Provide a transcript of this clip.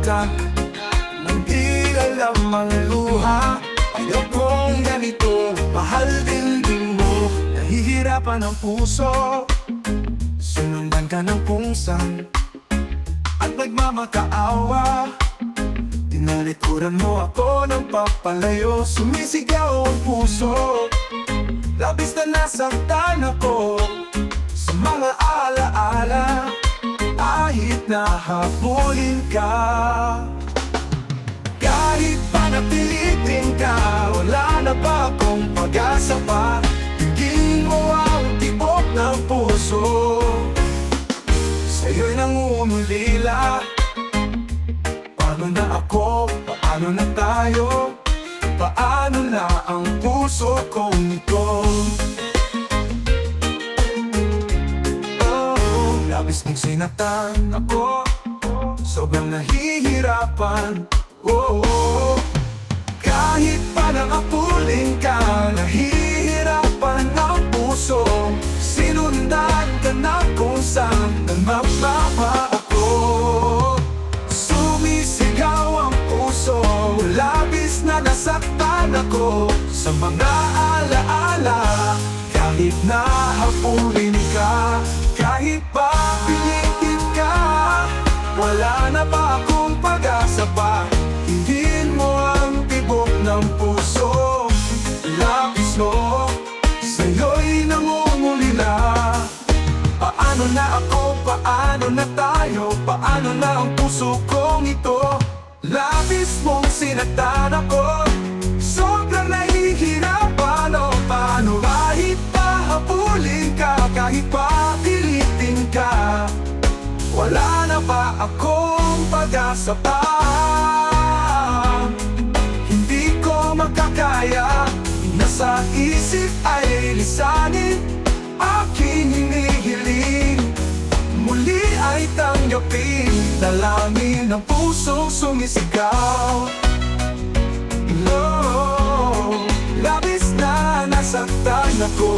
ka nang di alam ang luha. Ayaw kong ganito, mahal din mo. Nahihirapan ang puso, sinundan ka ng kungsan at nagmamakaawa. Tinalikuran mo ako ng papalayo. Sumisigaw ang puso, labis na nasaktan ako sa mga alaala. Kahit nahabulin ka, kahit pa napilitin ka, wala na ba akong pag-asa pa? Tingin mo ang tibok ng puso, sa'yo'y nangungulila. Paano na ako? Paano na tayo? Paano na ang puso kong ito? Labis mong sinaktan ako, sobrang nahihirapan. Kahit pa nakapulin ka, nahihirapan ang puso. Sinundan ka na kung saan nagmamapa ako. Sumisigaw ang puso, labis na nasaktan ako sa mga alaala. Kahit nahabulin ka, kahit pa pilitin ka, wala na ba akong pag-asa pa? Hindiin mo ang tibok ng puso, lapis mo, sa'yo'y nangungulila. Paano na ako? Paano na tayo? Paano na ang puso kong ito? Labis mong sinaktan ako, sobrang nahihirapan. O paano? Kahit pa habulin ka, kahit pa pilitin ka, wala na ba akong pag-asa pa? Hindi ko makakaya, nasa isip ay lisanin aking hinihiling. Muli ay tanggapin, dalangin ng pusong sumisigaw. Labis na nasaktan ako.